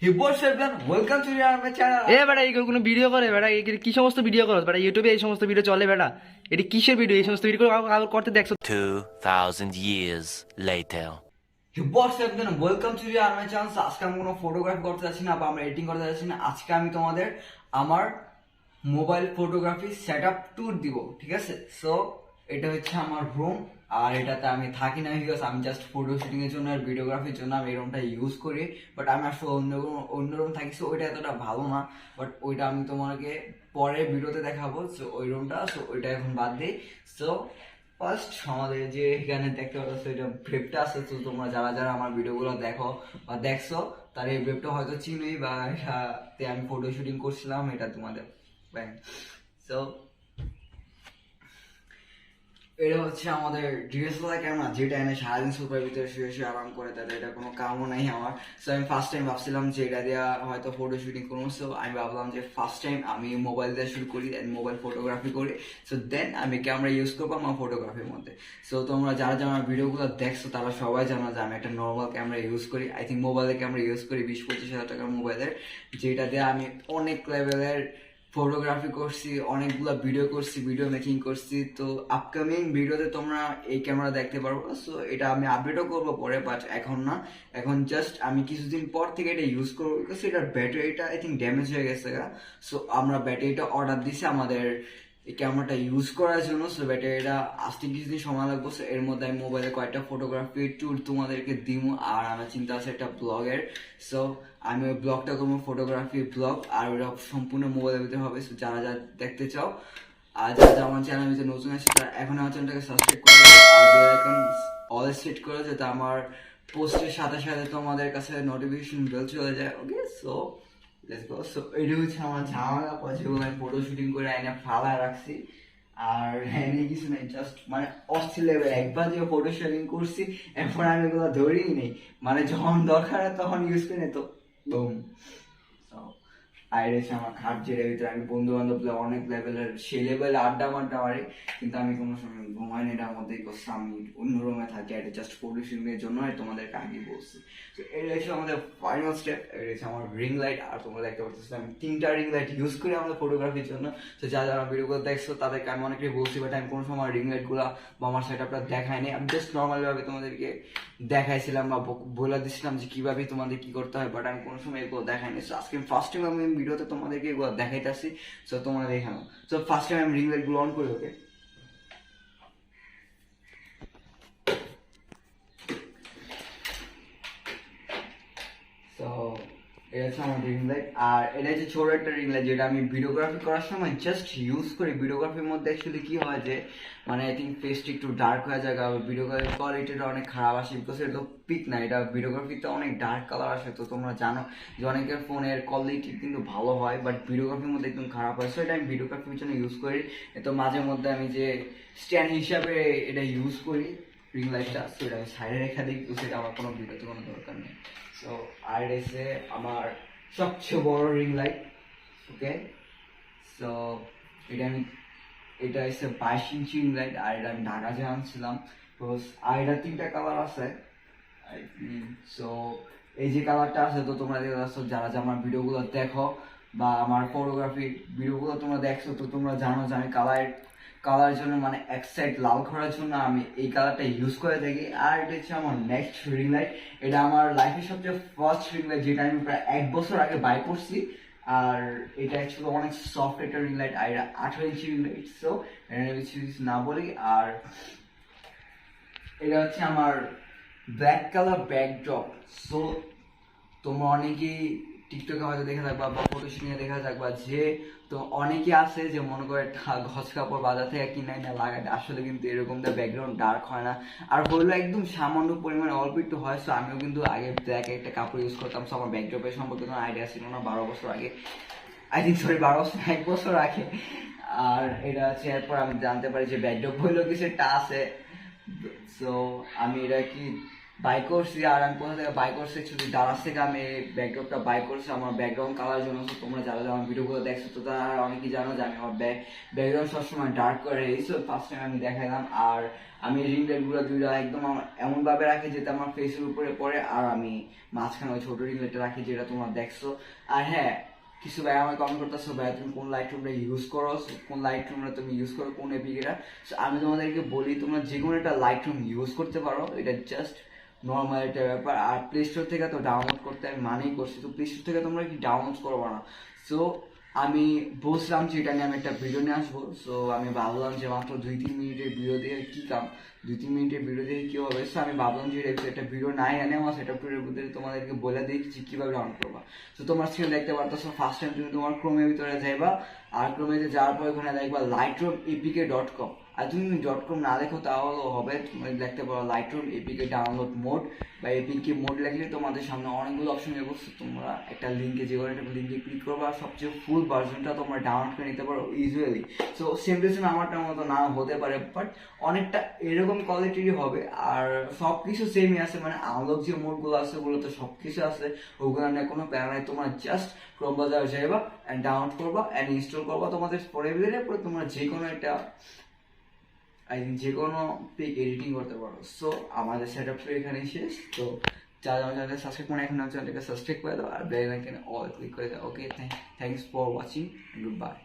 Welcome to আমার channel. বেটা এই কোনো ভিডিও করে বেটা কি সমস্ত ভিডিও করো বেটা ইউটিউবে এই সমস্ত ভিডিও চলে বেটা এটি কিসের ভিডিও এই সমস্ত ভিডিও করতে দেখছো 2000 years later. ওয়েলকাম টু আমার চ্যানেল। আজকে আমি কোনো ফটোগ্রাফি করতে যাচ্ছি না বা আমরা এডিটিং করতে যাচ্ছি না। আজকে আমি তোমাদের আমার মোবাইল ফটোগ্রাফি সেটআপ ট্যুর দিব, ঠিক আছে? সো এটা হচ্ছে আমার রুম, আর এটাতে আমি থাকি না, বিকজ আমি জাস্ট ফটো শুটিং এর জন্য আর ভিডিওগ্রাফির জন্য আমি এই রুমটা ইউজ করি। বাট আমি আসলে অন্য রুম থাকি, সো ওইটা এতটা ভালো না। বাট ওইটা আমি তোমাকে পরে ভিডিওতে দেখাবো। সো ওই রুমটা, সো ওইটা এখন বাদ দিই। সো ফার্স্ট আমাদের যে এখানে দেখতে পাচ্ছ এটা ভেবটা আছে, তো তোমরা যারা যারা আমার ভিডিওগুলো দেখো বা দেখছো তার এই ভেবটা হয়তো চিনোই, বা এটাতে আমি ফটো শুটিং করছিলাম, এটা তোমাদের সো এটা হচ্ছে আমাদের ডিএসএলআর ক্যামেরা, যেটা এনে সারাদিন সোফার ভিতরে শুয়ে শুয়ে আরাম করে, তাতে এটা কোনো কামও নাই আমার। সো আমি ফার্স্ট টাইম ভাবছিলাম যে এটা দিয়ে হয়তো ফটো শুটিং করবো। সো আমি ভাবলাম যে ফার্স্ট টাইম আমি মোবাইল দিয়ে শুরু করি, দেন মোবাইল ফটোগ্রাফি করি। সো দেন আমি ক্যামেরা ইউজ করবো আমার ফটোগ্রাফির মধ্যে। সো তোমরা যারা যারা আমার ভিডিওগুলো দেখছো তারা সবাই জানো যে আমি একটা নর্মাল ক্যামেরা ইউজ করি। আই থিঙ্ক মোবাইলের ক্যামেরা ইউজ করি 20-25 হাজার টাকার মোবাইলের, যেটা দিয়ে আমি অনেক লেভেলের ফটোগ্রাফি করছি, অনেকগুলো ভিডিও করছি, ভিডিও মেকিং করছি। তো আপকামিং ভিডিওতে তোমরা এই ক্যামেরা দেখতে পারবো। সো এটা আমি আপডেটও করবো পরে, বাট এখন না, এখন জাস্ট আমি কিছুদিন পর থেকে এটা ইউজ করবো, বিকজ এটার ব্যাটারিটা আই থিঙ্ক ড্যামেজ হয়ে গেছে। সো আমরা ব্যাটারিটা অর্ডার দিছি আমাদের এই ক্যামেরাটা ইউজ করার জন্য। সো ব্যাটারিটা আসতে কিছুদিন সময় লাগবে। সো এর মধ্যে আমি মোবাইলে কয়েকটা ফটোগ্রাফি ট্যুর তোমাদেরকে দিব, আর আমার চিন্তা আছে একটা ব্লগের। সো আমি ওই ব্লগটা করবো ফটোগ্রাফি ব্লগ, আর ওটা সম্পূর্ণ মোবাইলের ভিতরে হবে। সো যারা যারা দেখতে চাও আর যারা যারা আমার চ্যানেল ভিতরে নতুন আছে তারা এখন আমার চ্যানেলটাকে সাবস্ক্রাইব করে দেবো, আর বেল আইকন অল সেট করে, যাতে আমার পোস্টের সাথে সাথে তোমাদের কাছে নোটিফিকেশন বেল চলে যায়। ওকে, সো লেটস গো। সো এটা হচ্ছে আমার জামা কাপড়, যেগুলো আমি ফটো শুটিং করে আইনা ফালায় রাখছি। আর এনে কিছু নেই, জাস্ট মানে অস্থির লেভেল। একবার যে ফটো শুটিং করছি এরপর আমি এগুলো ধরেই নেই, মানে যখন দরকার হয় তখন ইউজ করি না, তো বুম। আর এসে আমার খাট, যেটার ভিতরে আমি বন্ধু বান্ধব অনেক লেভেলের সে লেভেল আড্ডা মাড্ডা মারি, কিন্তু আমি কোনো সময় ঘুমাই না এটার মধ্যেই করছি। আমি অন্য রুমে থাকি, এটা জাস্ট ফটো শুটিং এর জন্য তোমাদেরকে আগে বলছি। তো এটা হচ্ছে আমাদের ফাইনাল স্টেপ। এটা হচ্ছে আমার রিং লাইট, আর তোমরা দেখতে পাচ্ছ আমি 3টা রিং লাইট ইউজ করি আমাদের ফটোগ্রাফির জন্য। তো যারা যারা ভিডিওগুলো দেখছো তাদেরকে আমি অনেকটাই বলছি, বাট আমি কোনো সময় রিং লাইট গুলা বা আমার সেটআপটা দেখাইনি। আমি জাস্ট নর্মালি ভাবে তোমাদেরকে দেখাইছিলাম বা বলে দিচ্ছিলাম যে কিভাবে তোমাদের কি করতে হয়, বাট আমি কোনো সময় এগুলো দেখাইনি। সো আজকে ফার্স্ট টাইম আমি ভিডিওতে তোমাদেরকে এগুলো দেখাইতেছি। সো তোমরা দেখানো। সো ফার্স্ট টাইম আমি রিং লাইট গুলো অন করি। ওকে, তো এটা হচ্ছে আমার রিং লাইট, আর এটা হচ্ছে ছোট একটা রিং লাইট, যেটা আমি ভিডিওগ্রাফি করার সময় জাস্ট ইউজ করি। ভিডিওগ্রাফির মধ্যে অ্যাকচুয়ালি কি হয় যে মানে আই থিঙ্ক ফেসটা একটু ডার্ক হয়ে যায়, ভিডিওগ্রাফির কোয়ালিটিটা অনেক খারাপ আসে, বিকজ এটা তো পিক না, এটা ভিডিওগ্রাফিতে অনেক ডার্ক কালার আসে। তো তোমরা জানো যে অনেকের ফোনের কোয়ালিটি কিন্তু ভালো হয়, বাট ভিডিওগ্রাফির মধ্যে একদম খারাপ হয়। সো এটা আমি ভিডিওগ্রাফির জন্য ইউজ করি। তো মাঝে মধ্যে আমি যে স্ট্যান্ড হিসাবে এটা ইউজ করি রিং লাইটটা, সো এটা আমি সাইডে রেখে দিই, তো সেটা আমার কোনো ভিডিওতে কোনো দরকার নেই। সো আর এসে আমার সবচেয়ে বড় রিং লাইট। ওকে, সো এটা এসে 22 ইঞ্চি রিং লাইট, আর এটা আমি ঢাকা যে আনছিলাম। আর এটা 3টা কালার আছে। সো এই যে কালারটা আছে, তো তোমরা দেখতে পাচ্ছ যারা যারা আমার ভিডিওগুলো দেখো বা আমার ফটোগ্রাফি ভিডিওগুলো তোমরা দেখছো, তো তোমরা জানো যে আমি কালার জন্য মানে এক সাইড লাল করার জন্য আমি এই কালারটা ইউজ করে থাকি। আর এটা হচ্ছে আমার নেক্সট রিং লাইট। এটা আমার লাইফের সবচেয়ে ফার্স্ট রিং লাইট, যেটা আমি প্রায় 1 বছর আগে বাই করছি। আর এটা অ্যাকচুয়ালি অনেক সফট একটা রিং লাইট, আর এটা 18 ইঞ্চি রিং লাইট। সো এটা কিছু না বলি। আর এটা হচ্ছে আমার ব্ল্যাক কালার ব্যাকড্রপ। সো তোমরা অনেকেই টিকটকে হয়তো দেখে থাকবা বা ফটো শুটিংয়ে দেখা থাকবা যে তো অনেকে আছে যে মনে করে ঘস কাপড় বাজার থেকে কিনে না লাগাতে, আসলে কিন্তু এরকম ব্যাকগ্রাউন্ড ডার্ক হয় না, আর হইলো একদম সামান্য পরিমাণে অল্প একটু হয়। সো আমিও কিন্তু আগে ব্ল্যাক একটা কাপড় ইউজ করতাম। সো আমার ব্যাকড্রপের সম্পর্কে কোনো আইডিয়া ছিল না 12 বছর আগে, আই থিঙ্ক সরি 12 বছর 1 বছর আগে। আর এটা হচ্ছে এরপর আমি জানতে পারি যে ব্যাকড্রপ হইলো কিছু একটা আছে। সো আমি এটা কি বাই করছি। আর আমি কোথা থেকে বাই করছি, শুধু দারাজ থেকে আমি ব্যাকড্রপটা বাই করছি আমার ব্যাকগ্রাউন্ড কালার জন্য। তোমরা যারা আমার ভিডিওগুলো দেখছো তো তারা অনেকেই জানো যে আমি আমার ব্যাকগ্রাউন্ড সবসময় ডার্ক করে রেখেছি। ফার্স্ট টাইম আমি দেখাইলাম। আর আমি রিং লাইটগুলো দুইটা একদম আমার এমনভাবে রাখি যেটা আমার ফেসের উপরে পড়ে, আর আমি মাঝখানে ওই ছোট রিং লাইটটা রাখি যেটা তোমরা দেখছো। আর হ্যাঁ, কিছু ভাই আমার কমেন্ট করতেছো ভাই তুমি কোন লাইটরুমটা ইউজ করো, কোন লাইটরুমটা তুমি ইউজ করো, কোন এপিকেটা। আমি তোমাদেরকে বলি তোমরা যে কোনো একটা লাইটরুম ইউজ করতে পারো, এটা জাস্ট নর্মাল একটা ব্যাপার। আর প্লে স্টোর থেকে তো ডাউনলোড করতে আমি মানেই করছি, তো প্লে স্টোর থেকে তোমরা কি ডাউনলোড করবো না। সো আমি বলছিলাম যে এটা নিয়ে আমি একটা ভিডিও নিয়ে আসবো। সো আমি ভাবলাম যে মাত্র 2-3 মিনিটের ভিডিও দিয়ে কি কাম, 2-3 মিনিটের ভিডিও দিয়ে কি হবে। সো আমি ভাবলাম যে একটা ভিডিও নাই এনে আমার সেটআপ টুরের ভিতরে তোমাদেরকে বলে দিচ্ছি কিভাবে ডাউনলোড করবা। তো তোমার স্ক্রিন দেখতে পারতেছো, ফার্স্ট টাইম তুমি তোমার ক্রোমের ভিতরে যাইবা। আর ক্রোমেতে যাওয়ার পর ওখানে দেখবা lightroom.apk.com। আর তুমি .com না দেখো তাহলেও হবে, তুমি দেখতে পারো লাইটরুম এপিকে ডাউনলোড মোড বা এপিকে মোড লিখলে তোমাদের সামনে অনেকগুলো অপশন যাবো। তোমরা একটা লিঙ্কে যে কোনো একটা লিঙ্কে ক্লিক করবা, আর সবচেয়ে ফুল ভার্সনটা তোমরা ডাউনলোড করে নিতে পারো ইজিলি। সো সেম রিজন আমারটার মতো না হতে পারে, বাট অনেকটা এরকম কোয়ালিটিরই হবে। আর সব কিছু সেমই আছে, মানে আনলক যে মোডগুলো আছে ওগুলো তো সব কিছু আছে, ওগুলো নিয়ে কোনো প্যারা নাই। তোমরা জাস্ট ক্রোম বাজারে যাইবা অ্যান্ড ডাউনলোড করবা অ্যান্ড ইনস্টল করবা তোমাদের ফোনে দিলে, পরে তোমরা যে কোনো একটা যে কোনো পিক এডিটিং করতে পারো। সো আমাদের সেটআপ টুর এখানে শেষ। তো যারা আমার চ্যানেলকে সাবস্ক্রাইব করে এখন আমার চ্যানেলটাকে সাবস্ক্রাইব করে দাও আর বেল আইকনে অল ক্লিক করে দাও। Okay, thanks for watching, good by.